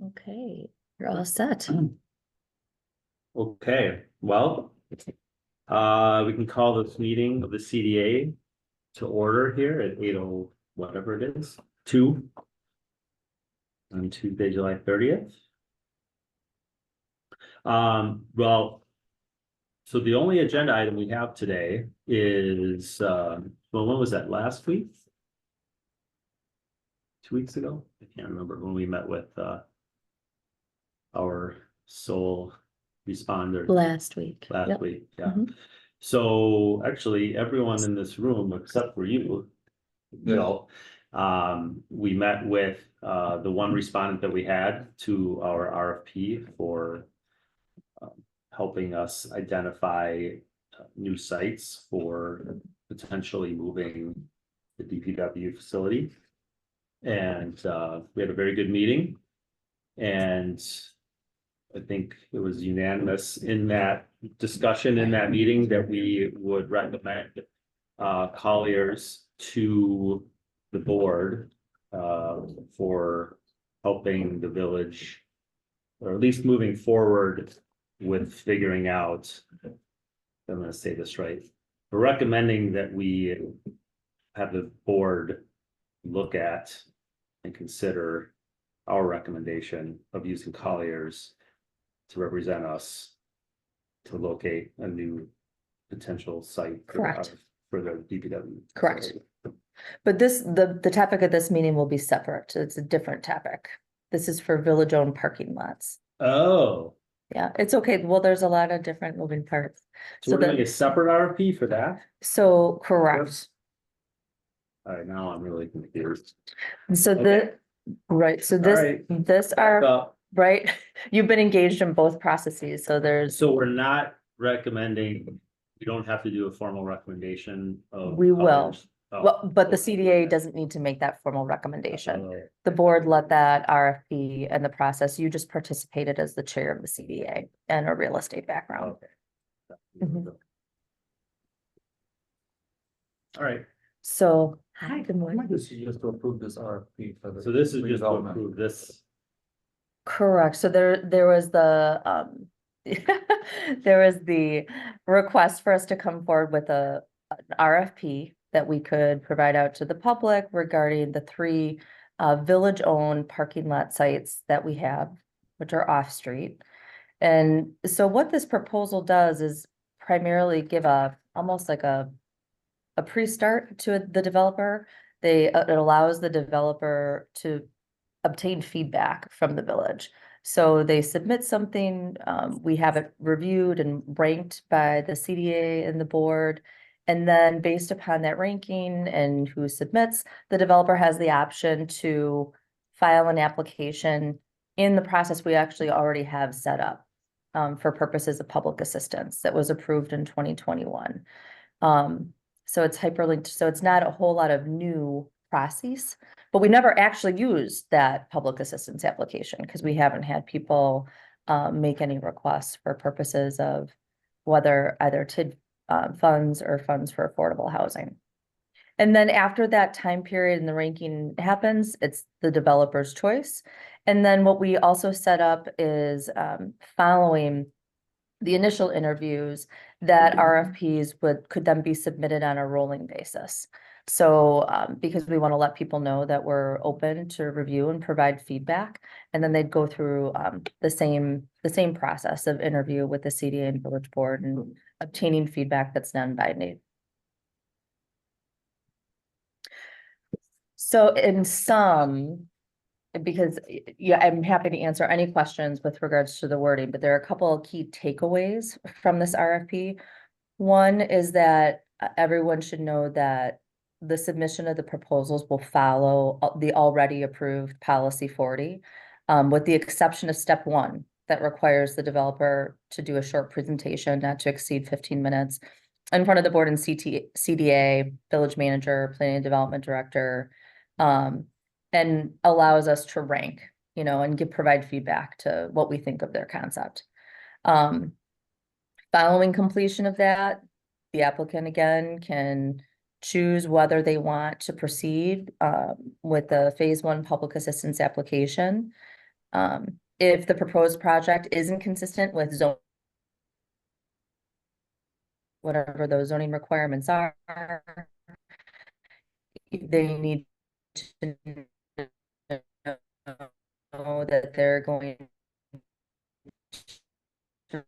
Okay, you're all set. Okay, well, we can call this meeting of the CDA to order here at 8:00, whatever it is, 2 on Tuesday, July 30th. Well, so the only agenda item we have today is, well, when was that, last week? 2 weeks ago? I can't remember when we met with, our sole responder. Last week. Last Yep. week, yeah. Mhm. So actually, everyone in this room, except for you, Bill, we met with the one respondent that we had to our RFP for helping us identify new sites for potentially moving the DPW facility. And we had a very good meeting. And I think it was unanimous in that discussion in that meeting that we would recommend Colliers to the board for helping the village, or at least moving forward with figuring out, I'm gonna say this right, we're recommending that we have the board look at and consider our recommendation of using Colliers to represent us to locate a new potential site. Correct. For the DPW. Correct. But the topic of this meeting will be separate. It's a different topic. This is for village-owned parking lots. Oh, Yeah, it's okay. Well, there's a lot of different moving parts. so we're doing a separate RFP for that? So, correct. All right, now I'm really confused. So Okay. right, so All right. this are, right, you've been engaged in both processes, so there's. So we're not recommending, we don't have to do a formal recommendation of. We will. Colliers? Oh, Well, but the okay. CDA doesn't need to make that formal recommendation. Oh, The board let that RFP and the process, you just participated as the chair of the CDA and a real estate background. okay. Mhm. All right, So, hi, good morning. This is just to approve this RFP for the. so this is just to redevelopment. approve this. Correct, so there was the, there was the request for us to come forward with an RFP that we could provide out to the public regarding the three village-owned parking lot sites that we have, which are off-street. And so what this proposal does is primarily give almost like a pre-start to the developer. It allows the developer to obtain feedback from the village. So they submit something, we have it reviewed and ranked by the CDA and the board. And then based upon that ranking and who submits, the developer has the option to file an application in the process we actually already have set up for purposes of public assistance that was approved in 2021. So it's hyperlinked, so it's not a whole lot of new process, but we never actually used that public assistance application because we haven't had people make any requests for purposes of whether either TID funds or funds for affordable housing. And then after that time period and the ranking happens, it's the developer's choice. And then what we also set up is following the initial interviews, that RFPs could then be submitted on a rolling basis. So because we want to let people know that we're open to review and provide feedback, and then they'd go through the same process of interview with the CDA and village board and obtaining feedback that's non-binding. So in some, because yeah, I'm happy to answer any questions with regards to the wording, but there are a couple of key takeaways from this RFP. One is that everyone should know that the submission of the proposals will follow the already approved policy 40, with the exception of step 1 that requires the developer to do a short presentation not to exceed 15 minutes in front of the board and CDA, village manager, planning and development director, and allows us to rank, and provide feedback to what we think of their concept. Following completion of that, the applicant again can choose whether they want to proceed with the phase 1 public assistance application. If the proposed project isn't consistent with zone, whatever those zoning requirements are, they need to know that they're going to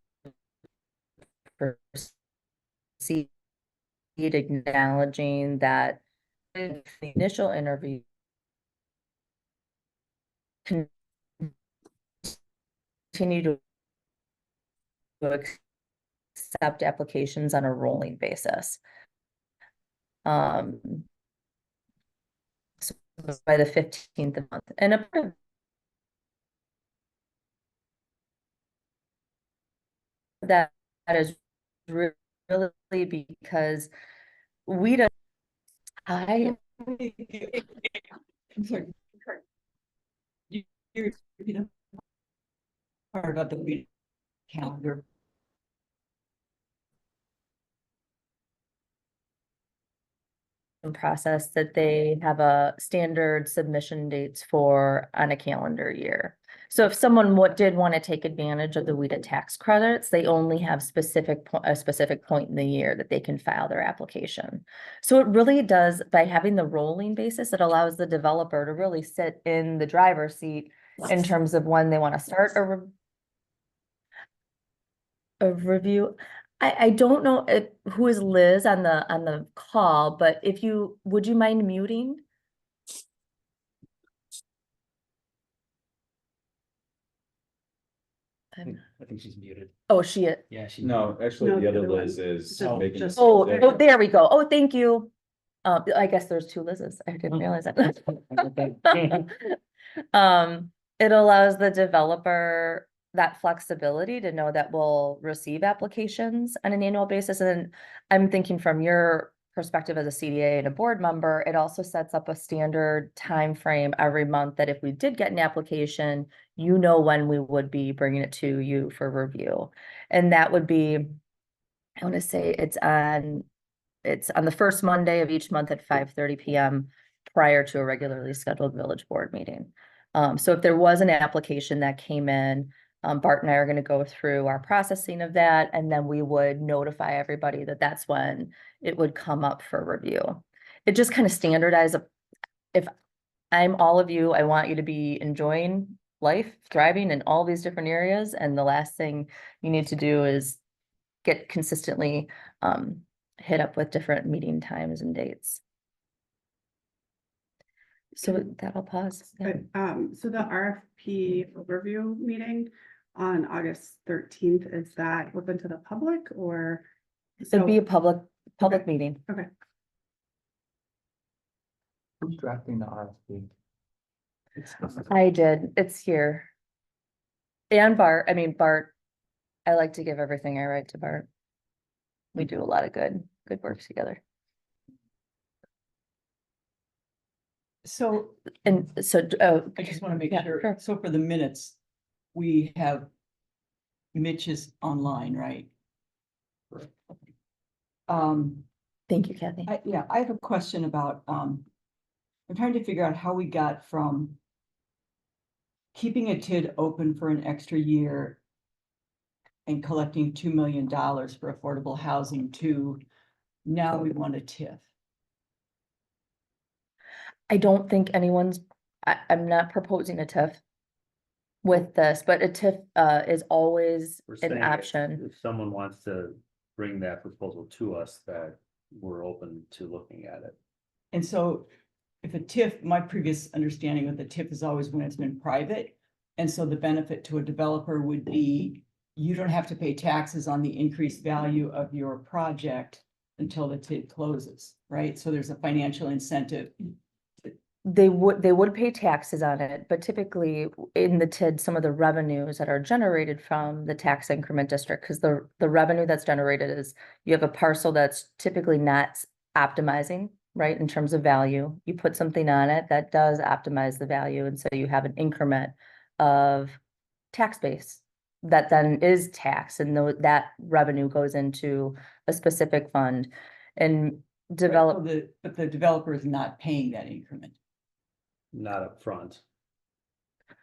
proceed, acknowledging that in the initial interview continue to accept applications on a rolling basis. So by the 15th of the month, and a part of that is really because we don't, I, I'm sorry. You're, part about the calendar. process that they have a standard submission dates for on a calendar year. So if someone did want to take advantage of the WIDA tax credits, they only have a specific point in the year that they can file their application. So it really does, by having the rolling basis, it allows the developer to really sit in the driver's seat in terms of when they want to start a review. I don't know who is Liz on the call, but would you mind muting? I think she's muted. Oh, she is. Yeah, she. No, actually, No, the other the other Liz one. is Just- making. just- Oh, there. oh, there we go. Oh, thank you. I guess there's two Liz's. I didn't realize that. It allows the developer that flexibility to know that we'll receive applications on an annual basis. And I'm thinking from your perspective as a CDA and a board member, it also sets up a standard time frame every month that if we did get an application, you know when we would be bringing it to you for review. And that would be, I want to say it's on the first Monday of each month at 5:30 PM prior to a regularly scheduled village board meeting. So if there was an application that came in, Bart and I are going to go through our processing of that, and then we would notify everybody that that's when it would come up for review. It just kind of standardizes. If I'm all of you, I want you to be enjoying life, thriving in all these different areas, and the last thing you need to do is get consistently hit up with different meeting times and dates. So with that, I'll pause. Yeah. But, so the RFP overview meeting on August 13th, is that open to the public or? It'd be a So, public meeting. Who's drafting the RFP? I did, it's here. And Bart, I like to give everything I write to Bart. We do a lot of good work together. So And so, I just want to make Yeah, sure, sure. so for the minutes, we have Mitch is online, right? Correct. thank you, Kathy. I have a question about, I'm trying to figure out how we got from keeping a TID open for an extra year and collecting $2 million for affordable housing to now we want a TIF. I don't think I'm not proposing a TIF with this, but a TIF is always We're an saying option. if someone wants to bring that proposal to us, that we're open to looking at it. And so if a TIF, my previous understanding of the TIF is always when it's been private. And so the benefit to a developer would be you don't have to pay taxes on the increased value of your project until the TID closes, right? So there's a financial incentive. They would pay taxes on it, but typically in the TID, some of the revenues that are generated from the tax increment district, because the revenue that's generated is you have a parcel that's typically not optimizing, right, in terms of value. You put something on it that does optimize the value, and so you have an increment of tax base that then is taxed, and that revenue goes into a specific fund and develop. But the developer is not paying that increment. Not upfront.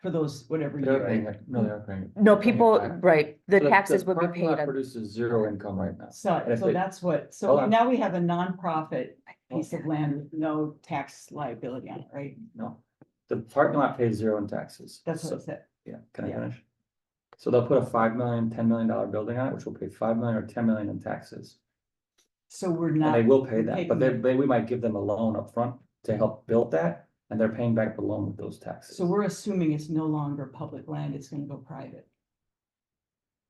for those, whatever They're year. paying it. No, they're paying. it. No, They're paying it people, back. right, the So taxes would be parking lot paid on, Produces zero income right now. So, And if so they- that's what, Hold so on. now we have a nonprofit piece of land with no tax liability on it, right? No, the parking lot pays zero in taxes. That's what So- I said. Yeah, can I Yeah. finish? So they'll put a $5 million, $10 million building on it, which will pay 5 million or 10 million in taxes. So we're And not. they will pay we're that, but taking- we might give them a loan up front to help build that, and they're paying back the loan with those taxes. So we're assuming it's no longer public land, it's gonna go private.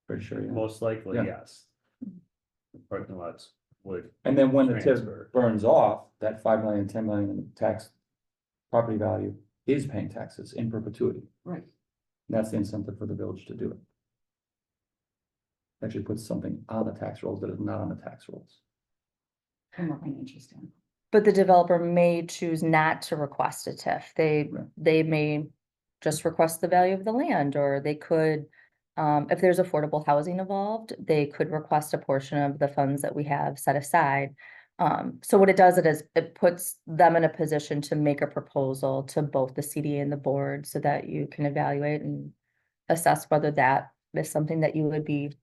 Pretty sure, yeah. Most likely, Yeah. yes. The parking lots would. And then when the TIF transfer. burns off, that 5 million, 10 million in tax property value is paying taxes in perpetuity. Right. That's the incentive for the village to do it. Actually puts something on the tax rolls that is not on the tax rolls. From a financial standpoint. but the developer may choose not to request a TIF. Right. They may just request the value of the land, or they could, if there's affordable housing involved, they could request a portion of the funds that we have set aside. So what it does, it puts them in a position to make a proposal to both the CDA and the board so that you can evaluate and assess whether that is something that you would be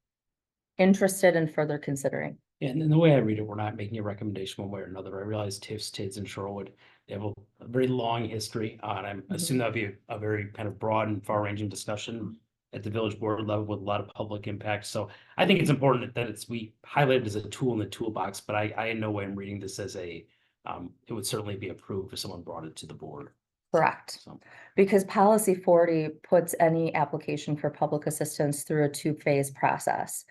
interested in further considering. And then the way I read it, we're not making a recommendation one way or another. I realize TIFs, TIDs and Shorewood, they have a very long history, and I assume that'd be a very kind of broad and far ranging discussion at the village board level with a lot of public impact. So I think it's important that we highlight it as a tool in the toolbox, but I in no way am reading this as it would certainly be approved if someone brought it to the board. Correct. So. Because policy 40 puts any application for public assistance through a two-phase process.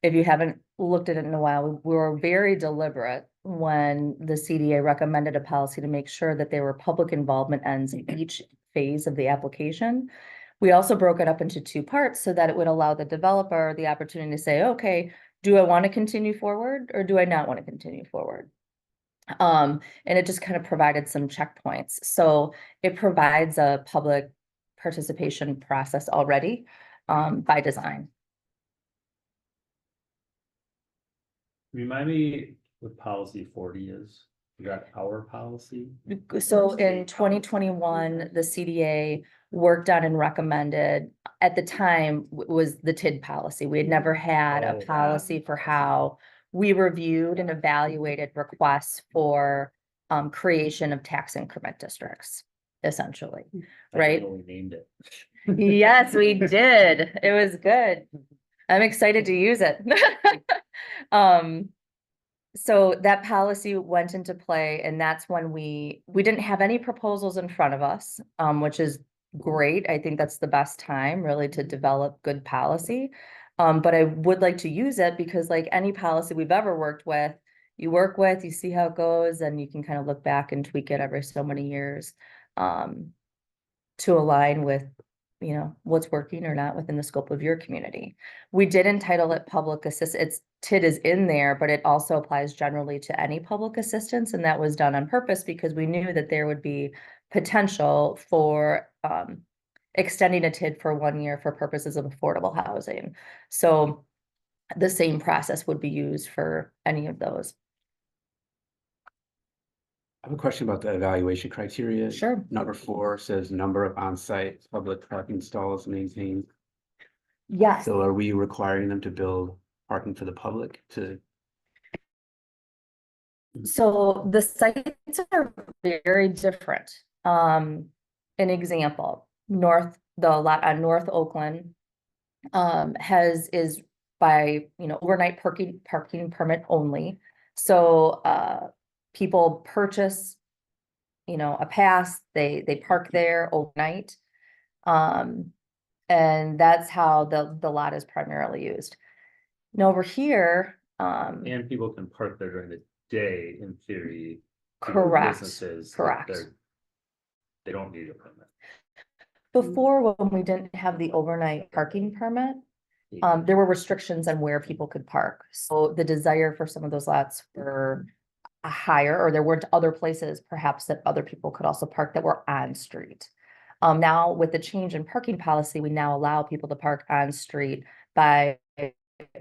If you haven't looked at it in a while, we were very deliberate when the CDA recommended a policy to make sure that there were public involvement ends in each phase of the application. We also broke it up into two parts so that it would allow the developer the opportunity to say, okay, do I want to continue forward or do I not want to continue forward? And it just kind of provided some checkpoints. So it provides a public participation process already by design. Remind me what policy 40 is. You got our policy? So in 2021, the CDA worked on and recommended, at the time, was the TID policy. We had never had Oh, a that policy for how we reviewed and evaluated requests for creation of tax increment districts, essentially. I Right. know we named it. Yes, we did. It was good. I'm excited to use it. So that policy went into play, and that's when we didn't have any proposals in front of us, which is great. I think that's the best time really to develop good policy. But I would like to use it because like any policy we've ever worked with, you work with, you see how it goes, and you can kind of look back and tweak it every so many years. To align with, you know, what's working or not within the scope of your community. We did entitle it public assistance. TID is in there, but it also applies generally to any public assistance. And that was done on purpose because we knew that there would be potential for extending a TID for 1 year for purposes of affordable housing. So the same process would be used for any of those. I have a question about the evaluation criteria. Sure. Number 4 says number of on-site public parking stalls maintained. Yes. So are we requiring them to build parking for the public to? So the sites are very different. An example, the lot on North Oakland is by, you know, overnight parking permit only. So people purchase, you know, a pass, they park there overnight. And that's how the lot is primarily used. Now over here, And people can park there during the day in theory. to go to correct, businesses if correct. They don't need a permit. Before, when we didn't have the overnight parking permit, there were restrictions on where people could park. So the desire for some of those lots were higher, or there weren't other places perhaps that other people could also park that were on street. Now with the change in parking policy, we now allow people to park on street by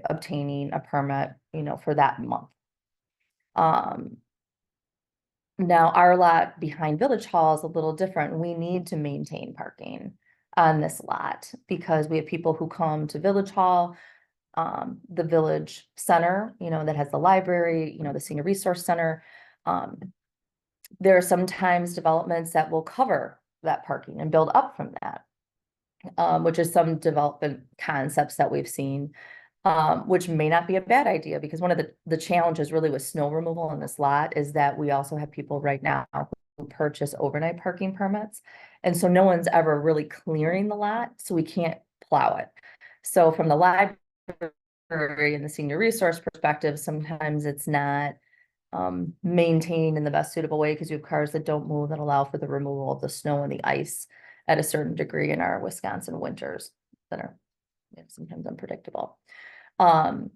obtaining a permit, you know, for that month. Now our lot behind Village Hall is a little different. We need to maintain parking. on this lot, because we have people who come to Village Hall, the Village Center, that has the library, the Senior Resource Center. There are sometimes developments that will cover that parking and build up from that. Which is some development concepts that we've seen, which may not be a bad idea, because one of the challenges really with snow removal in this lot is that we also have people right now who purchase overnight parking permits. And so no one's ever really clearing the lot, so we can't plow it. So from the library and the senior resource perspective, sometimes it's not maintained in the best suitable way, because you have cars that don't move, that allow for the removal of the snow and the ice at a certain degree in our Wisconsin winters that are sometimes unpredictable. And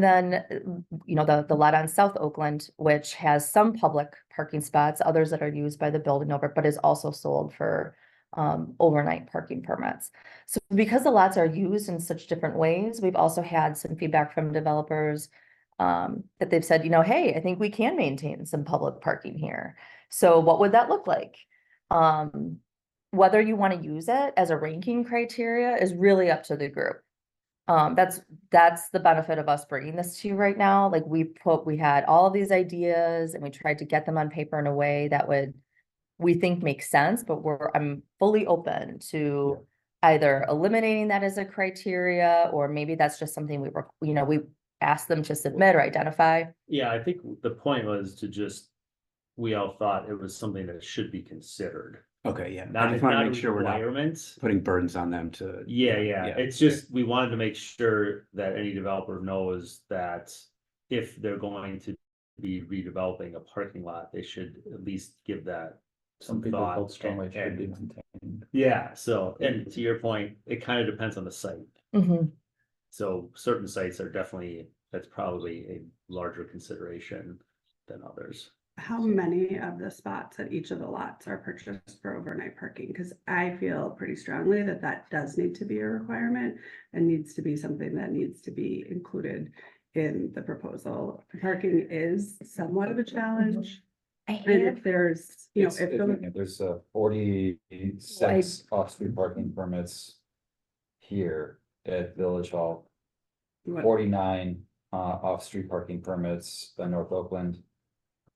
then, the lot on South Oakland, which has some public parking spots, others that are used by the building over, but is also sold for overnight parking permits. So because the lots are used in such different ways, we've also had some feedback from developers that they've said, hey, I think we can maintain some public parking here. So what would that look like? Whether you want to use it as a ranking criteria is really up to the group. That's the benefit of us bringing this to you right now. Like we had all of these ideas and we tried to get them on paper in a way that we think makes sense, but I'm fully open to either eliminating that as a criteria, or maybe that's just something we asked them to submit or identify. Yeah, I think the point was we all thought it was something that should be considered. Okay, yeah. I Not, just want not to a make sure we're not requirement. putting burdens on them to. Yeah, it's just, we wanted to make sure that any developer knows that if they're going to be redeveloping a parking lot, they should at least give that Some some people thought. felt strongly it should be and- maintained. Yeah, so, and to your point, it kind of depends on the site. Mhm. So certain sites are definitely, that's probably a larger consideration than others. How many of the spots at each of the lots are purchased for overnight parking? Because I feel pretty strongly that that does need to be a requirement and needs to be something that needs to be included in the proposal. Parking is somewhat of a challenge. And if there's, if There's 46 off-street parking permits here at Village Hall, what- 49 off-street parking permits in North Oakland,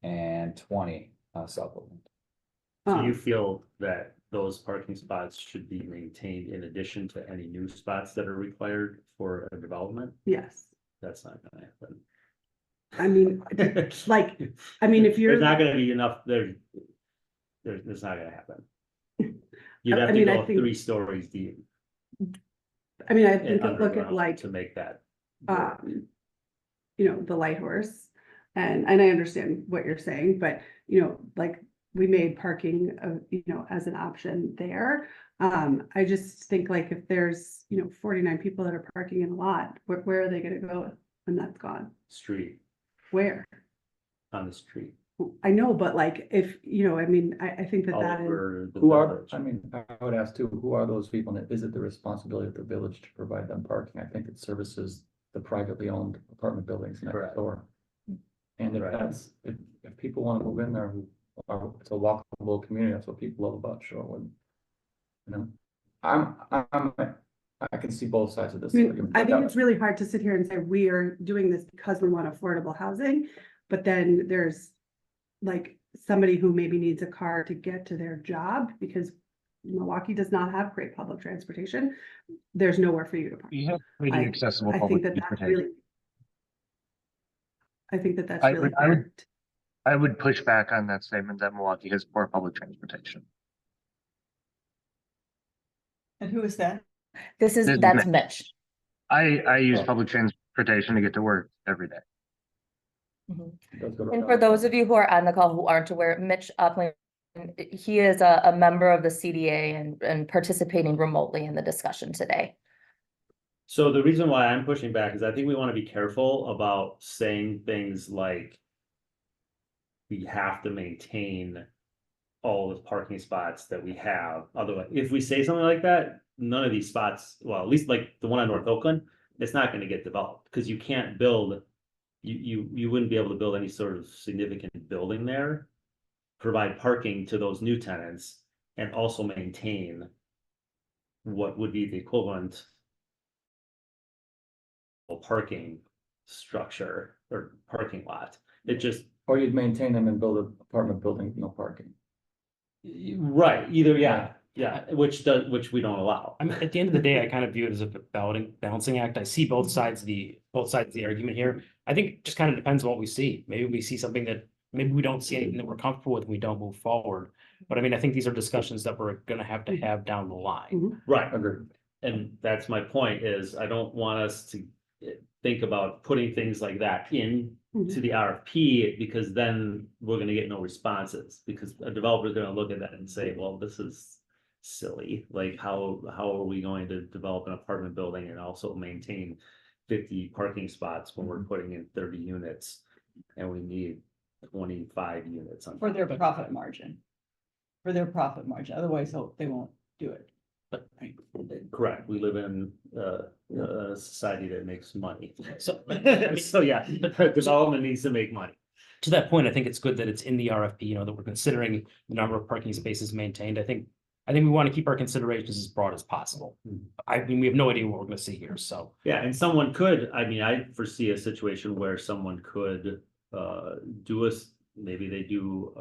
and 20 South Oakland. So you um, feel that those parking spots should be maintained in addition to any new spots that are required for a development? yes, That's not gonna happen. I mean, if you're. There's not gonna be enough, there's not gonna happen. You'd have I to mean, I go think- 3 stories deep I mean, I and think, look at underground like, to make that work. the light horse. And I understand what you're saying, but, like, we made parking, as an option there. I just think like if there's, 49 people that are parking in a lot, where are they gonna go when that's gone? Street, Where? on the street. I know, but like, if, I think all that is, over the Who are, village. I would ask too, who are those people, and is it the responsibility of the village to provide them parking? I think it services the privately owned apartment buildings next Correct. door. And if Right. if people want to move in there, it's a walkable community, that's what people love about Shorewood. I can see both sides of this. argument. I think it's really hard to sit here and say, we are doing this because we want affordable housing. But then there's like somebody who maybe needs a car to get to their job because Milwaukee does not have great public transportation. There's nowhere for you to park. We have pretty I- accessible I think public that that's transportation. really. I think that that's I really would- I would- hard. I would push back on that statement that Milwaukee has poor public transportation. And who is that? This is, This is that's Mitch. Mitch. I use Oh. public transportation to get to work every day. Mhm. It does go to- And for those of you who are on the call who aren't aware, Mitch Upling, he is a member of the CDA and participating remotely in the discussion today. So the reason why I'm pushing back is I think we want to be careful about saying things like we have to maintain all the parking spots that we have. Otherwise, if we say something like that, none of these spots, well, at least like the one on North Oakland, it's not going to get developed because you can't build, you wouldn't be able to build any sort of significant building there, provide parking to those new tenants and also maintain what would be the equivalent of parking structure or parking lot. It just, Or you'd maintain them and build an apartment building with no parking. right, either, yeah, which we don't allow. I mean, at the end of the day, I kind of view it as a balancing act. I see both sides of the argument here. I think it just kind of depends on what we see. Maybe we see something that, maybe we don't see anything that we're comfortable with and we don't move forward. But I mean, I think these are discussions that we're gonna have to have down the line. Right, Agreed. and that's my point is I don't want us to think about putting things like that in to the RFP, because then we're gonna get no responses, because a developer's gonna look at that and say, well, this is silly, like how are we going to develop an apartment building and also maintain 50 parking spots when we're putting in 30 units and we need 25 units on For their top. profit margin. For their profit margin, otherwise they won't do it. But Correct, we live in a society that makes money. so, I mean, So, yeah, development needs to make money. to that point, I think it's good that it's in the RFP, you know, that we're considering the number of parking spaces maintained. I think we want to keep our considerations as broad as possible. I mean, we have no idea what we're gonna see here, so. Yeah, and someone could, I mean, I foresee a situation where someone could do maybe they do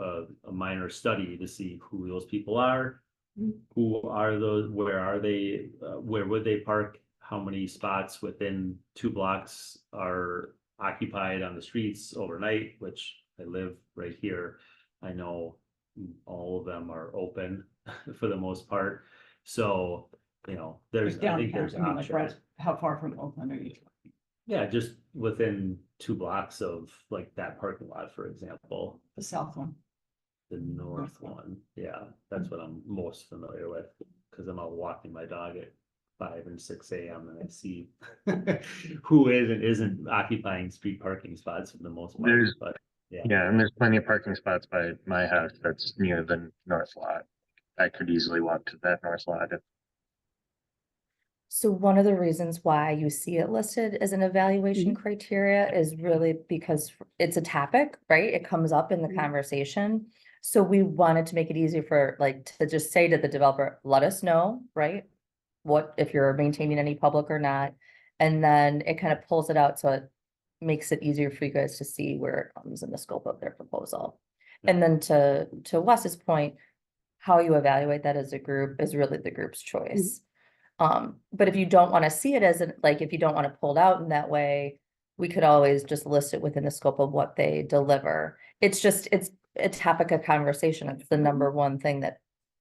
a minor study to see who those people are. Who are those, where are they, where would they park? How many spots within 2 blocks are occupied on the streets overnight, which I live right here. I know all of them are open for the most part. So, you know, there's, I think there's I mean, like, right, options. how far from Oakland are you? Yeah, just within 2 blocks of like that parking lot, for example, The south one. the north North one. one. Yeah, that's what I'm most familiar with, because I'm out walking my dog at 5 and 6 a.m. and I see who is and isn't occupying street parking spots for the most part, There's- but yeah. Yeah, and there's plenty of parking spots by my house that's near the north lot. I could easily walk to that north lot if So one of the reasons why you see it listed as an evaluation criteria is really because it's a topic, right? It comes up in the conversation. So we wanted to make it easier for like to just say to the developer, let us know, right? What if you're maintaining any public or not, and then it kind of pulls it out, so it makes it easier for you guys to see where it comes in the scope of their proposal. And then to Wes's point, how you evaluate that as a group is really the group's choice. But if you don't want to see it as if you don't want to pull it out in that way, we could always just list it within the scope of what they deliver. It's a topic of conversation. It's the number one thing that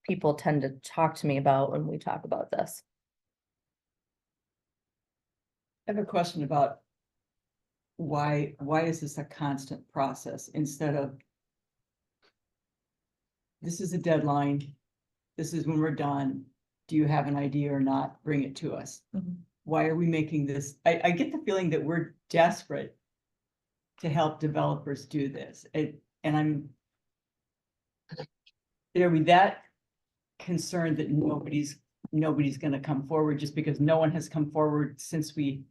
people tend to talk to me about when we talk about this. I have a question about why is this a constant process instead of this is a deadline, this is when we're done, do you have an idea or not, bring it to us. Why are we making this? I get the feeling that we're desperate to help developers do this. And I'm, are we that concerned that nobody's gonna come forward just because no one has come forward since we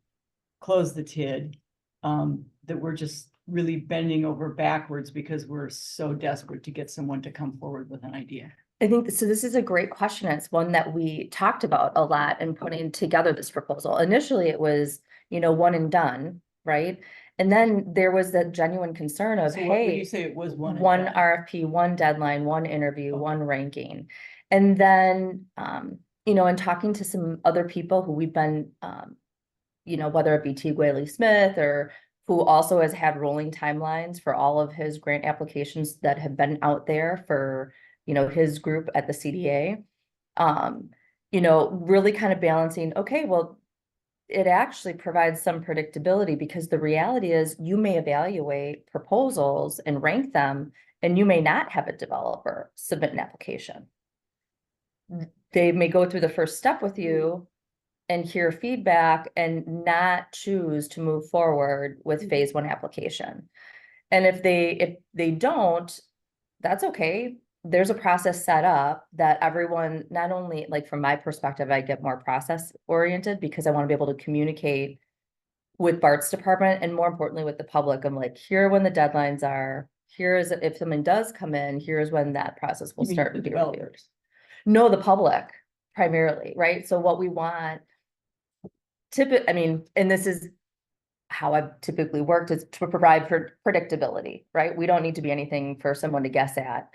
closed the TID? That we're just really bending over backwards because we're so desperate to get someone to come forward with an idea. I think, so this is a great question. It's one that we talked about a lot in putting together this proposal. Initially, it was, one and done, right? And then there was that genuine concern of, So what would you hey, say it was one? and one done? RFP, one deadline, one interview, Okay. one ranking. And then, in talking to some other people who we've been, whether it be T. Gwaley Smith or who also has had rolling timelines for all of his grant applications that have been out there for, his group at the CDA. Really kind of balancing, okay, well, it actually provides some predictability, because the reality is you may evaluate proposals and rank them, and you may not have a developer submit an application. They may go through the first step with you and hear feedback and not choose to move forward with phase 1 application. And if they don't, that's okay. There's a process set up that everyone, not only like from my perspective, I get more process oriented because I want to be able to communicate with Bart's department and more importantly with the public. I'm like, here are when the deadlines are, here is if someone does come in, here's when that process will You mean start the to be reviewed. developers? No, the public. primarily, right? So what we want I mean, and this is how I've typically worked, is to provide for predictability, right? We don't need to be anything for someone to guess at.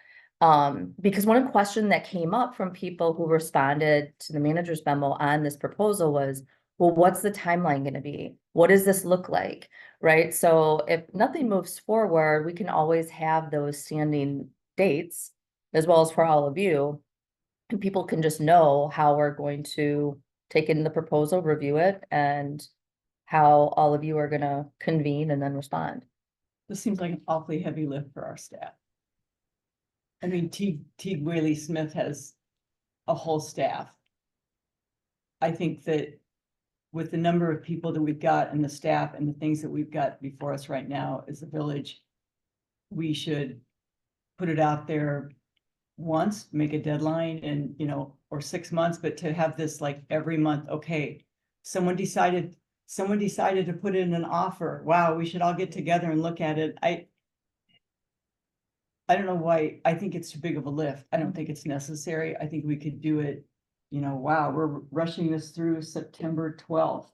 Because one question that came up from people who responded to the manager's memo on this proposal was, well, what's the timeline gonna be? What does this look like? Right? So if nothing moves forward, we can always have those standing dates as well as for all of you. And people can just know how we're going to take in the proposal, review it, and how all of you are gonna convene and then respond. This seems like an awfully heavy lift for our staff. I mean, Teague Whaley Smith has a whole staff. I think that with the number of people that we've got and the staff and the things that we've got before us right now as a village, we should put it out there once, make a deadline and, or 6 months, but to have this like every month, okay, someone decided to put in an offer. Wow, we should all get together and look at it. I don't know why. I think it's too big of a lift. I don't think it's necessary. I think we could do it, wow, we're rushing this through September 12th.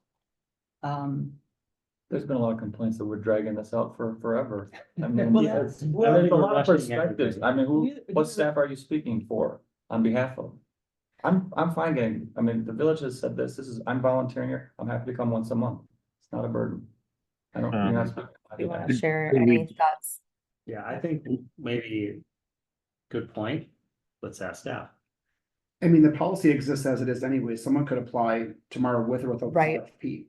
There's been a lot of complaints that we're dragging this out for forever. I mean, Well, it's, well, there's a we're lot of rushing perspectives. everything. I mean, You- what you- staff are you speaking for on behalf of? I'm fine getting, I mean, the village has said this is, I'm volunteering here. I'm happy to come once a month. It's not a burden. I don't, you're not speaking on Do you my wanna behalf. share we- any thoughts? Yeah, I think maybe, good point. Let's ask staff. I mean, the policy exists as it is anyway. Someone could apply tomorrow with or without the Right. RFP.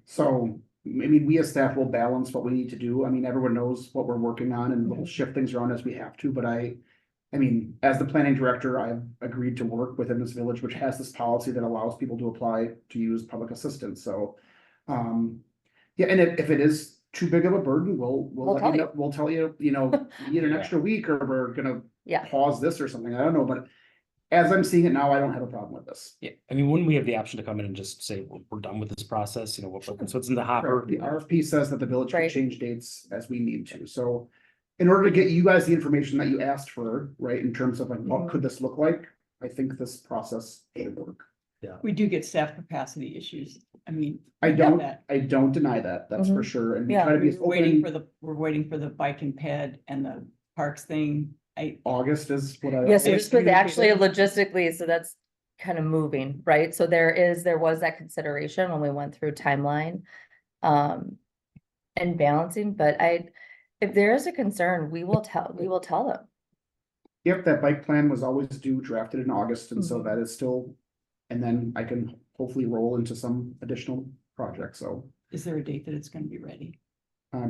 So, I mean, we as staff will balance what we need to do. I mean, everyone knows what we're working on and we'll shift things around as we have to, but I mean, as the planning director, I've agreed to work within this village, which has this policy that allows people to apply to use public assistance, so. Yeah, and if it is too big of a burden, we'll We'll let tell you you. know, we'll tell you, you know, you need an extra week or we're gonna Yeah. pause this or something, I don't know, but as I'm seeing it now, I don't have a problem with this. Yeah, I mean, wouldn't we have the option to come in and just say, we're done with this process, what's in the hopper? The RFP says that the village can Right. change dates as we need to, so. In order to get you guys the information that you asked for, right, in terms of like, what could this look like? I think this process should work. We do get staff capacity issues. I mean. I we get don't, that. I don't deny that, that's for Mhm. sure, and we Yeah. try to be as We're waiting for the bike and ped and the parks thing. August is what I. Yes, this was If- actually logistically, so that's kind of moving, right? So there was that consideration when we went through timeline. And balancing, but if there is a concern, we will tell them. Yep, that bike plan was always due drafted in August, and so Mhm. that is still, and then I can hopefully roll into some additional projects, so. Is there a date that it's gonna be ready?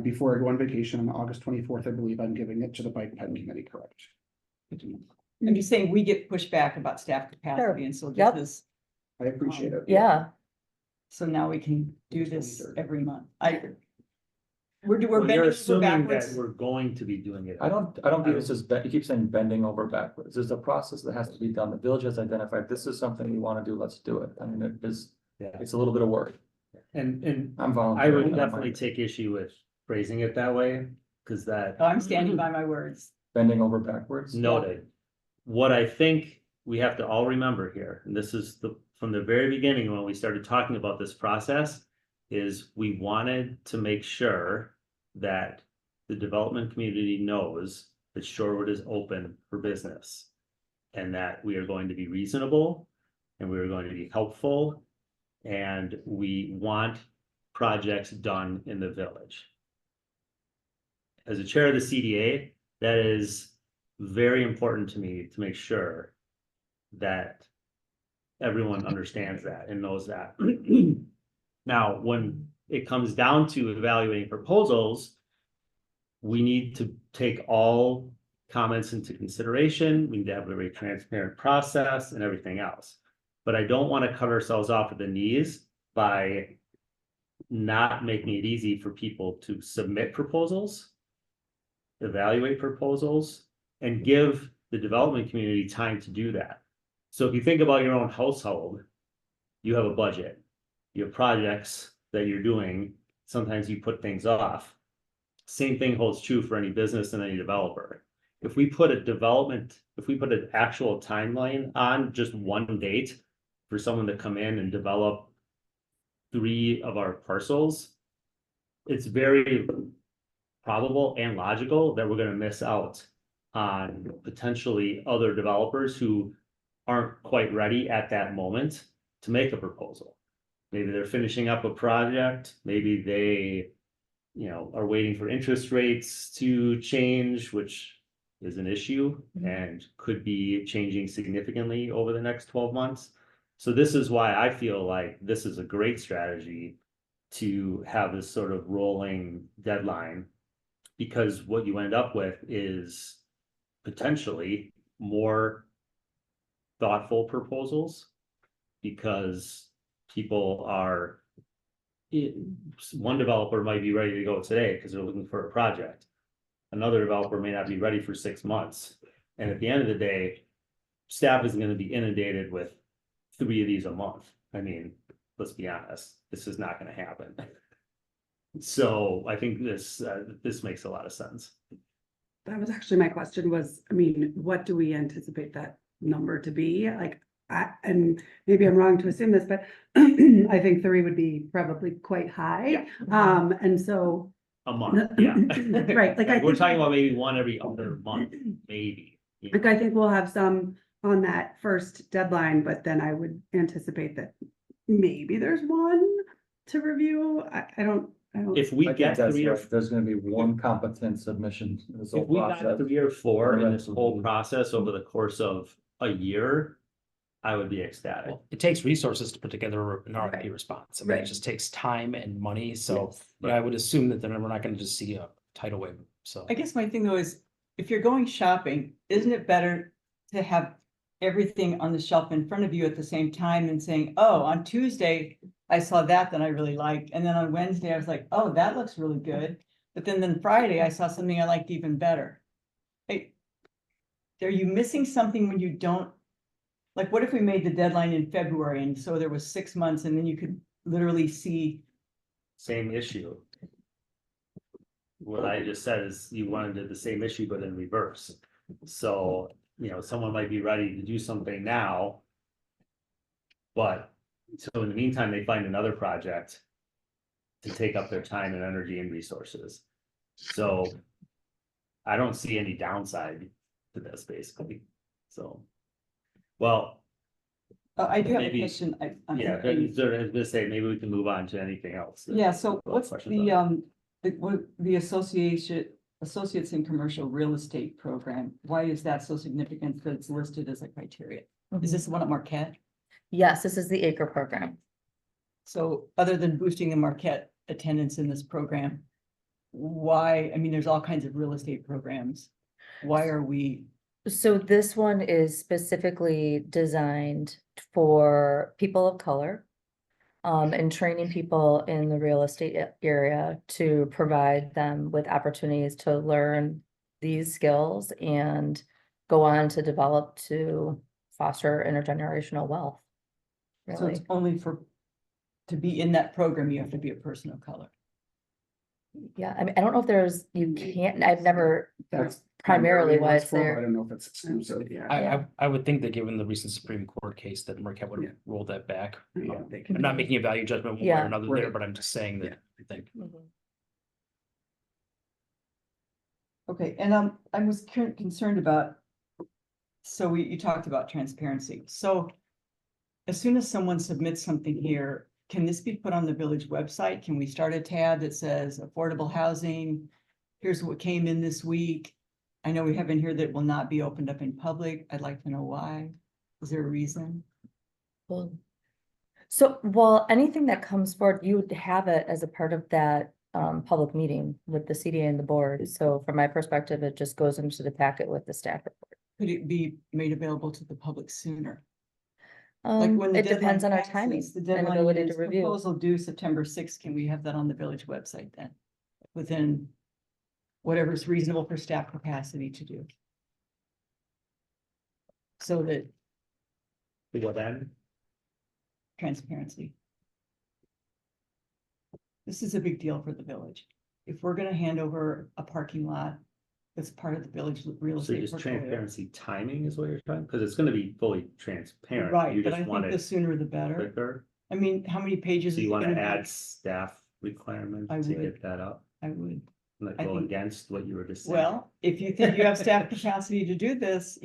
Before I go on vacation on August 24th, I believe I'm giving it to the bike pen committee, correct? I'm just saying, we get pushback about staff capacity, and so Yep. this is, I appreciate it. Yeah, so now we can do this 23rd. every month. Well, We're you're bending over assuming that backwards. we're going to be doing it. I don't view this as, you keep saying bending over backwards. There's a process that has to be done. The village has identified, this is something we want to do, let's do it. I mean, it is, Yeah, it's a little bit of work. and I'm I volunteering. would I don't definitely mind take issue with phrasing it that way, because that. Oh, I'm standing by my words. Bending over backwards. Noted. What I think we have to all remember here, and this is from the very beginning when we started talking about this process, is we wanted to make sure that the development community knows that Shorewood is open for business. And that we are going to be reasonable and we are going to be helpful. And we want projects done in the village. As a chair of the CDA, that is very important to me to make sure that everyone understands that and knows that. Now, when it comes down to evaluating proposals, we need to take all comments into consideration. We need to have a very transparent process and everything else. But I don't want to cut ourselves off at the knees by not making it easy for people to submit proposals, evaluate proposals, and give the development community time to do that. So if you think about your own household, you have a budget, you have projects that you're doing, sometimes you put things off. Same thing holds true for any business and any developer. if we put an actual timeline on just one date for someone to come in and develop 3 of our parcels, it's very probable and logical that we're gonna miss out on potentially other developers who aren't quite ready at that moment to make a proposal. Maybe they're finishing up a project, maybe they, are waiting for interest rates to change, which is an issue and could be changing significantly over the next 12 months. So this is why I feel like this is a great strategy to have this sort of rolling deadline, because what you end up with is potentially more thoughtful proposals, because people are, one developer might be ready to go today because they're looking for a project. Another developer may not be ready for 6 months. And at the end of the day, staff isn't going to be inundated with 3 of these a month. I mean, let's be honest, this is not going to happen. So I think this makes a lot of sense. That was actually my question was, I mean, what do we anticipate that number to be? Like, and maybe I'm wrong to assume this, but I think 3 would be probably quite high. And so. A month, yeah. Right, like I We're think, talking about maybe 1 every other month, maybe. like, I think we'll have some on that first deadline, but then I would anticipate that maybe there's 1 to review. I don't. If we I think get that's 3 or right. There's gonna be one competent submission in this whole if we got process. 3 or 4 in this Correct. whole process over the course of a year, I would be ecstatic. Well, it takes resources to put together an RFP Right. response. I mean, it Right. just takes time and money. So Yes. yeah, I would assume that then we're not going to just see a tidal wave. So I guess my thing though is, if you're going shopping, isn't it better to have everything on the shelf in front of you at the same time and saying, oh, on Tuesday, I saw that I really liked, and then on Wednesday, I was like, oh, that looks really good. But then Friday, I saw something I liked even better. Hey, are you missing something when you don't? Like, what if we made the deadline in February and so there was 6 months and then you could literally see? Same issue. What I just said is you wanted the same issue, but in reverse. So, someone might be ready to do something now. But, so in the meantime, they find another project to take up their time and energy and resources. So I don't see any downside to this, basically. So, well, I do have a Maybe- question. I'm yeah, I thinking- was gonna say, maybe we can move on to anything else. Yeah, so what's Questions on the Associates in Commercial Real Estate Program? Why is that so significant that it's listed as a criteria? Is this the one at Marquette? Yes, this is the acre program. So other than boosting the Marquette attendance in this program, why, I mean, there's all kinds of real estate programs. Why are we, So this one is specifically designed for people of color. And training people in the real estate area to provide them with opportunities to learn these skills and go on to develop to foster intergenerational wealth. so Really, it's only to be in that program, you have to be a person of color? yeah, I mean, I don't know if there's, you can't, I've never, That's primarily why what it's for, but I there. don't know if it's exclusive. Yeah. I would think that given the recent Supreme Court case that Marquette would Yeah. roll that back. Yeah, they can I'm not making a value judgment one way Yeah. or another there, Right. but I'm just saying that I think. Mhm. Okay, and I was concerned about, so you talked about transparency. So as soon as someone submits something here, can this be put on the village website? Can we start a tab that says affordable housing? Here's what came in this week. I know we have in here that will not be opened up in public. I'd like to know why. Is there a reason? Cool. So, well, anything that comes forward, you would have it as a part of that public meeting with the CDA and the board. So from my perspective, it just goes into the packet with the staff report. Could it be made available to the public sooner? Like when the It depends deadline on our passes, timing the and deadline ability is to review. proposal due September 6th. Can we have that on the village website then? Within whatever's reasonable for staff capacity to do. So that To what end? transparency. This is a big deal for the village. If we're gonna hand over a parking lot That's part of the village real So estate just portfolio. transparency timing is what you're trying, because it's gonna be fully transparent. Right, You but just I want think the it sooner the better. quicker. I mean, how many pages So is you it wanna gonna add be? staff requirements I to would. get that up, I would. like I go think- against what you were just saying. Well, if you think you have staff capacity to do this,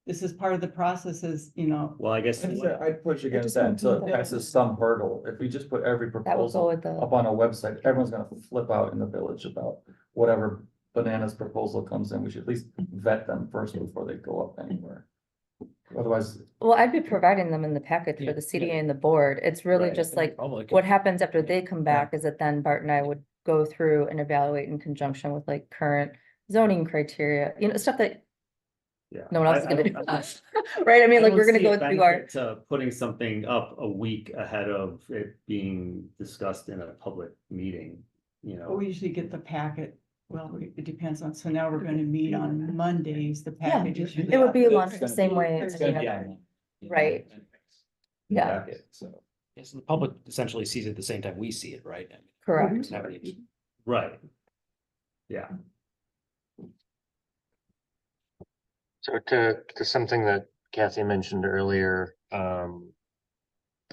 this is part of the process is, Well, I guess. I'd push against just that won't until be it the- passes some hurdle. If we just put every That will go proposal with the, up on a website, everyone's gonna flip out in the village about whatever bananas proposal comes in. We should at least vet them first before they go up anywhere. Otherwise, well, I'd be providing them in the package Yeah, for the CDA and the board. It's really Right. just like, Public. what happens after they come back is that then Bart and I would go through and evaluate in conjunction with like current zoning criteria, stuff that Yeah. no one else is I gonna do. don't- I don't- Right? I mean, I like, don't we're gonna see a go through our, benefit to putting something up a week ahead of it being discussed in a public meeting, we usually get the packet. Well, it depends on, so now we're gonna meet on Mondays, the package is usually. it would be out. launched the same way as it's gonna any be other. on. Right. Yeah, Packet, so. Yes, the public essentially sees it at the same time we see it, right? correct. It's not really- right? Yeah, So to something that Kathy mentioned earlier,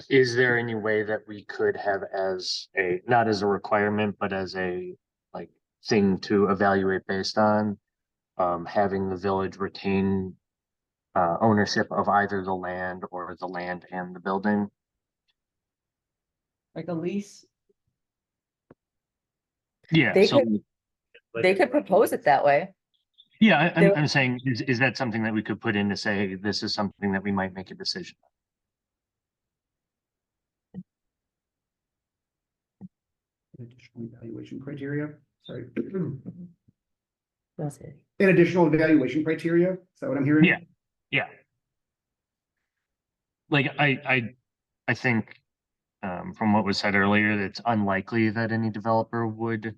is there any way that we could have as not as a requirement, but as a like thing to evaluate based on, having the village retain ownership of either the land or the land and the building? Like a lease. Yeah, They so could- They could propose it that way. yeah, they- I'm saying, is that something that we could put in to say, this is something that we might make a decision? Additional evaluation criteria, sorry. That's it. An additional evaluation criteria, is that what I'm hearing? Yeah. Yeah. Like, I think, from what was said earlier, it's unlikely that any developer would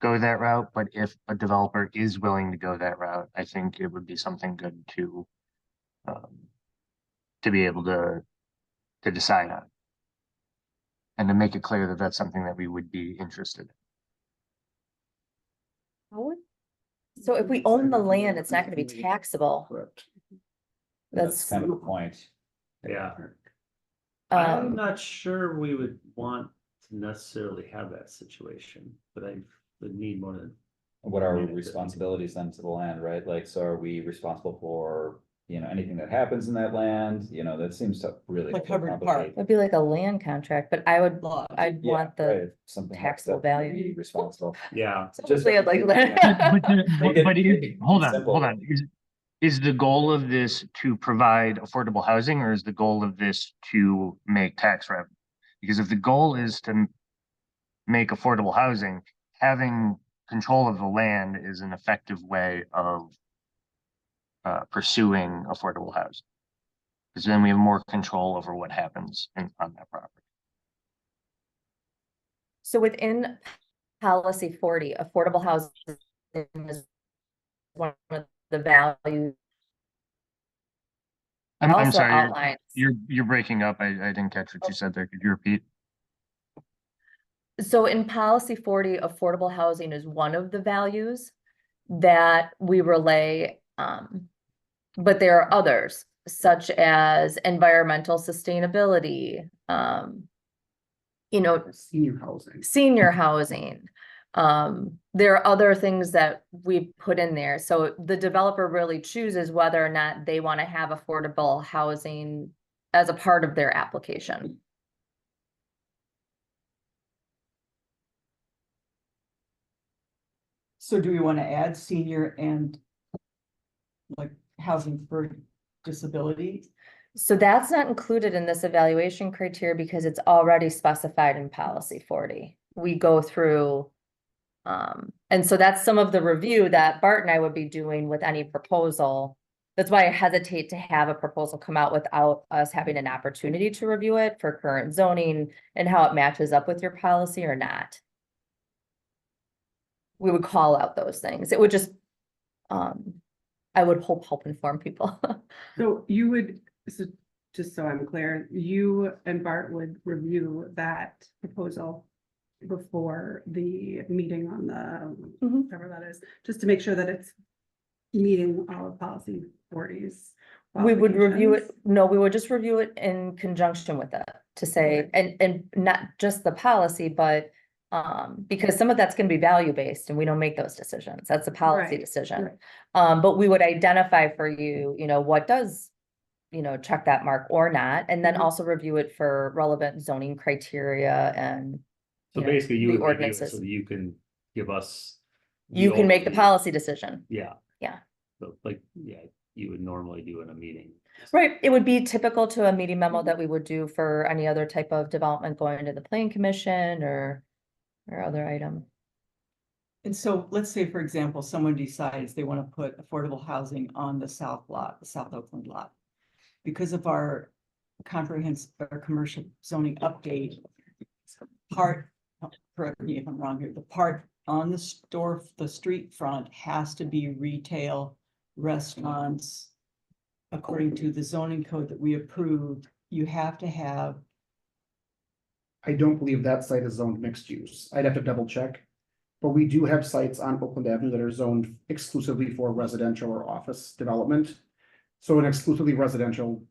go that route, but if a developer is willing to go that route, I think it would be something good to be able to decide on. And to make it clear that that's something that we would be interested in. So if we own the land, it's not gonna be taxable. Correct. That's, kind of the point. yeah. I'm um, not sure we would want to necessarily have that situation, but I would need more than. What are our Maybe. responsibilities then to the land, right? Like, so are we responsible for, anything that happens in that land? That seems to really. Like Hubbard Park. complicate- it'd be like a land contract, but I would, Law. I'd Yeah, want right, the, if something happens taxable that value. we Responsible. Yeah, Just- I'd like Yeah. Hold on, Simple. hold on. Is the goal of this to provide affordable housing, or is the goal of this to make tax revenue? Because if the goal is to make affordable housing, having control of the land is an effective way of pursuing affordable housing. Because then we have more control over what happens on that property. so within policy 40, affordable housing is one of the values. I'm Also sorry, outlines, you're breaking up. I didn't catch what you said there. Could you repeat? so in policy 40, affordable housing is one of the values that we relay. But there are others such as environmental sustainability, Senior housing. senior housing. There are other things that we put in there. So the developer really chooses whether or not they want to have affordable housing as a part of their application. So do we want to add senior and like housing for disability? So that's not included in this evaluation criteria because it's already specified in policy 40. We go through. And so that's some of the review that Bart and I would be doing with any proposal. That's why I hesitate to have a proposal come out without us having an opportunity to review it for current zoning and how it matches up with your policy or not. We would call out those things. It would just, I would help inform people. So you would, so just so I'm clear, you and Bart would review that proposal before the meeting on the, Mhm. whatever that is, just to make sure that it's meeting all of policy 40's. We would review it, qualifications. no, we would just review it in conjunction with it to say, and not just the policy, but. Because some of that's gonna be value-based and we don't make those decisions. That's a policy Right, decision. right. But we would identify for you, what does. Check that mark or not, and then Mhm. also review it for relevant zoning criteria and. So you know, basically you the would review it ordinances. so that you can give us. You can make the overview. policy decision. Yeah. Yeah. So like, yeah, you would normally do in a meeting. Right, it would be typical to a meeting memo that we would do for any other type of development going to the planning commission or other item. And so let's say, for example, someone decides they want to put affordable housing on the south lot, the South Oakland lot. Because of our comprehensive or commercial zoning update. Correct me if I'm wrong here, the part on the street front has to be retail, restaurants. According to the zoning code that we approved, you have to have. I don't believe that site is zoned mixed use. I'd have to double check. But we do have sites on Oakland Avenue that are zoned exclusively for residential or office development. So an exclusively residential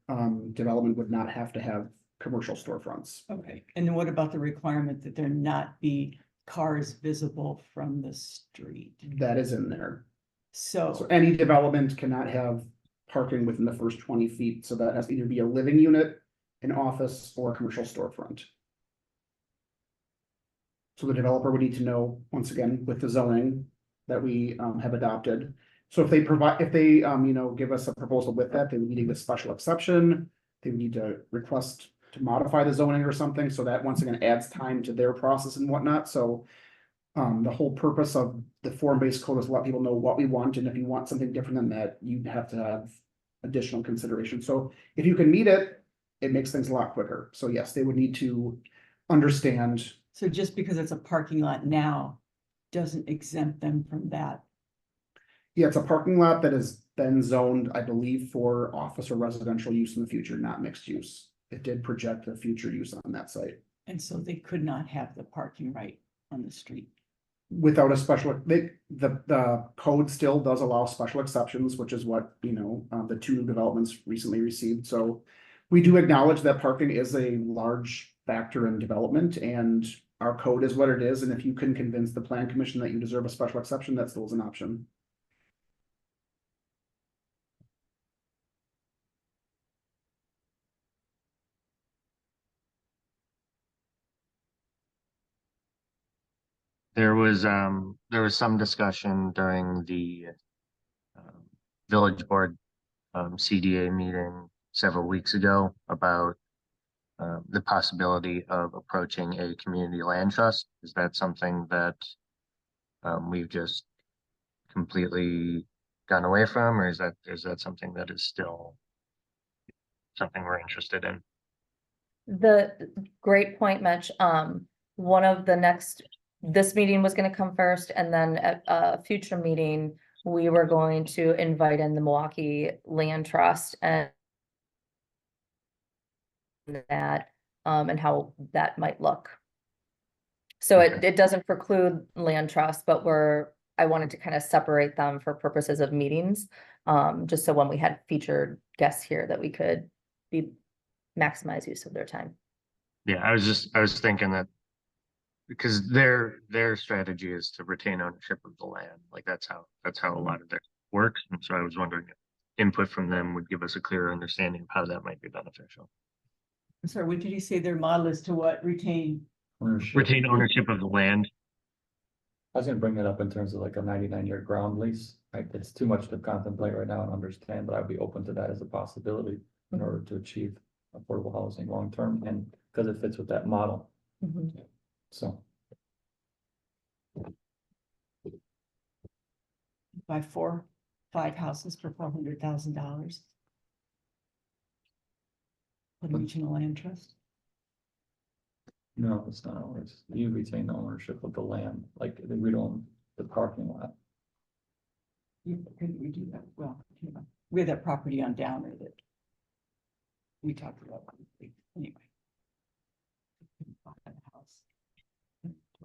development would not have to have commercial storefronts. Okay, and then what about the requirement that there not be cars visible from the street? That is in there. So So, any development cannot have parking within the first 20 feet. So that has to either be a living unit, an office, or a commercial storefront. So the developer would need to know, once again, with the zoning that we have adopted. So if they give us a proposal with that, they would need to get a special exception. They would need to request to modify the zoning or something, so that once again adds time to their process and whatnot, so. The whole purpose of the form-based code is to let people know what we want, and if you want something different than that, you'd have to have additional consideration. So if you can meet it, it makes things a lot quicker. So yes, they would need to understand. so just because it's a parking lot now, doesn't exempt them from that. Yeah, it's a parking lot that has been zoned, I believe, for office or residential use in the future, not mixed use. It did project a future use on that site. And so they could not have the parking right on the street. Without a special, the code still does allow special exceptions, which is what, the two new developments recently received, so. We do acknowledge that parking is a large factor in development, and our code is what it is, and if you can convince the plan commission that you deserve a special exception, that still is an option. There was some discussion during the village board CDA meeting several weeks ago about the possibility of approaching a community land trust. Is that something that we've just completely gone away from, or is that something that is still something we're interested in? The great point, Mitch. One of the this meeting was gonna come first, and then at a future meeting, we were going to invite in the Milwaukee Land Trust and that, and how that might look. So it doesn't preclude land trust, but I wanted to kind of separate them for purposes of meetings. Just so when we had featured guests here that we could maximize use of their time. Yeah, I was thinking that because their strategy is to retain ownership of the land. Like that's how a lot of their works. And so I was wondering if input from them would give us a clearer understanding of how that might be beneficial. I'm sorry, what did you say their model is to what? Retain? Retain ownership of the land. I was gonna bring that up in terms of like a 99-year ground lease, right? It's too much to contemplate right now and understand, but I'd be open to that as a possibility in order to achieve affordable housing long-term, and because it fits with that model, so. Buy 5 houses for $400,000. The regional land trust. No, it's not ours. You retain the ownership of the land, like we don't, the parking lot. Couldn't we do that? Well, we had that property on Downer that we talked about anyway.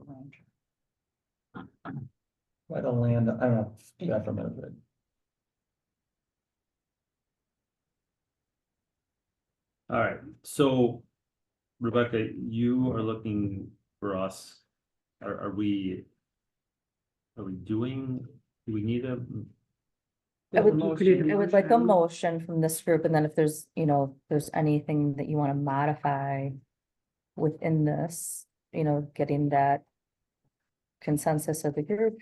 around. By the land, I don't know, yeah, for a minute, but All right, so Rebecca, you are looking for us, are we? Are we doing, do we need a, I would, motion. I would like a motion from this group, and then if there's, you know, if there's anything that you want to modify within this, you know, getting that consensus of the group.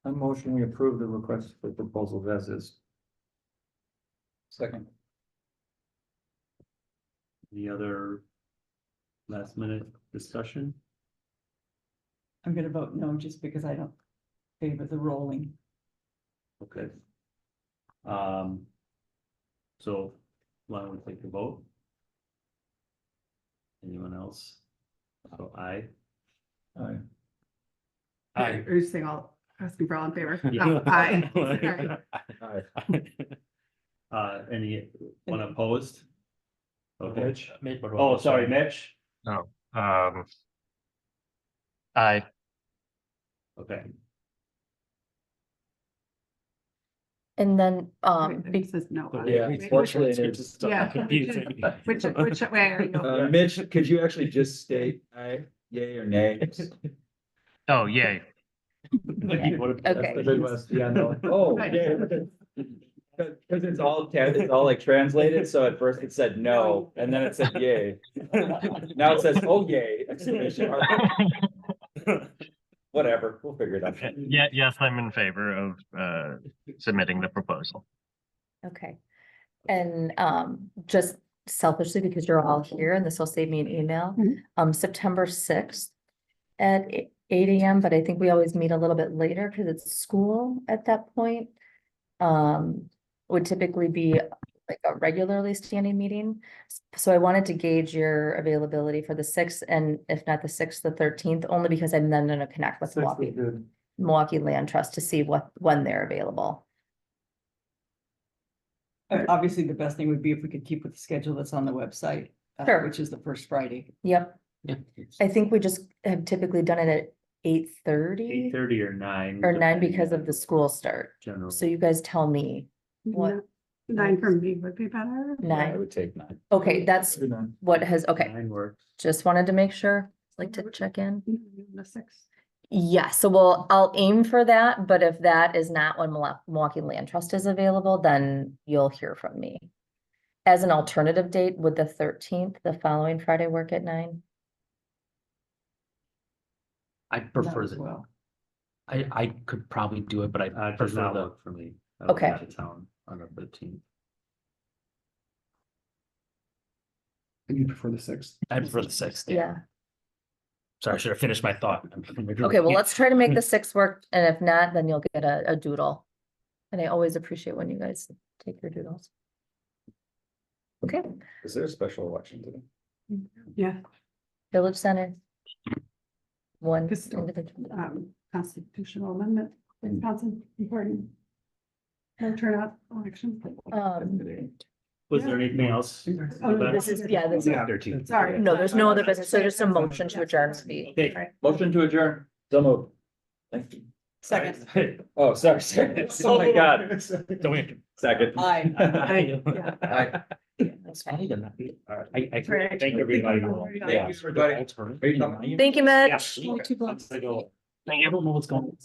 I motion we approve the request for proposals as is. Second. any other last minute discussion? I'm gonna vote no, just because I don't favor the rolling. Okay. So why don't we take a vote? Anyone else? So I. Aye. Aye. Are you saying all, asking for all in favor? Yeah. Oh, aye. Sorry. Aye. Anyone opposed? Okay, Mitch, what about oh, you? sorry, Mitch, No, aye. okay, And then, Wait, it says no. Yeah, Wait, unfortunately, which- it's Yeah. confusing. Which way are you? Mitch, could you actually just state aye, yay or nay? Oh, yay. Yeah, okay. The Midwest, yeah, no. Oh, Right. yeah. Cause it's all like translated, so at first it said no, and then it said yay. Now it says, oh yay, exclamation mark. Whatever, we'll figure it out. Yeah, yes, I'm in favor of submitting the proposal. Okay. And just selfishly, because you're all here and this will save me an email, Mhm. September 6th at 8 AM, but I think we always meet a little bit later because it's school at that point. Would typically be like a regularly standing meeting. So I wanted to gauge your availability for the 6th, and if not the 6th, the 13th, only because I'm then gonna connect with Milwaukee Land Trust to see when they're available. Obviously, the best thing would be if we could keep with the schedule that's on the website. Sure. Which is the first Friday. Yep, Yeah. I think we just have typically done it at 8:30 8:30 or 9. or 9 depending because of on the school start. General. So you guys tell me. What? 9 for me would be better. Yeah, I 9. would take 9. Okay, that's what has, okay, 9 works. just wanted to make sure, like to check in. The 6th. Yeah, so I'll aim for that, but if that is not when Milwaukee Land Trust is available, then you'll hear from me. As an alternative date, would the 13th, the following Friday, work at 9? I prefer As that. well. I could probably do it, but I Does prefer not the, work for me. I will be Okay. out of town on the 13th. And you prefer the 6th? I prefer the 6th. Yeah, Sorry, I should have finished my thought. okay, well, let's try to make the 6th work, and if not, then you'll get a doodle. And I always appreciate when you guys take your doodles. Okay, Is there a special election today? Yeah, Village Center. One This- individual. constitutional amendment, Wisconsin, important. No turnout election. Was there anything else? Oh, Rebecca? This is, yeah, this, Yeah. 13. Sorry. no, there's no other business, so there's a motion to adjourn. Okay. Motion to adjourn. So moved. Thank you. Second. Oh, sorry. Oh my God. Don't we? Second. Aye. Yeah. Aye. That's fine. Then that be- All right. I Right. Thank everybody. Yeah. everybody. Thank you, Mitch. Yeah. I don't know what's going on.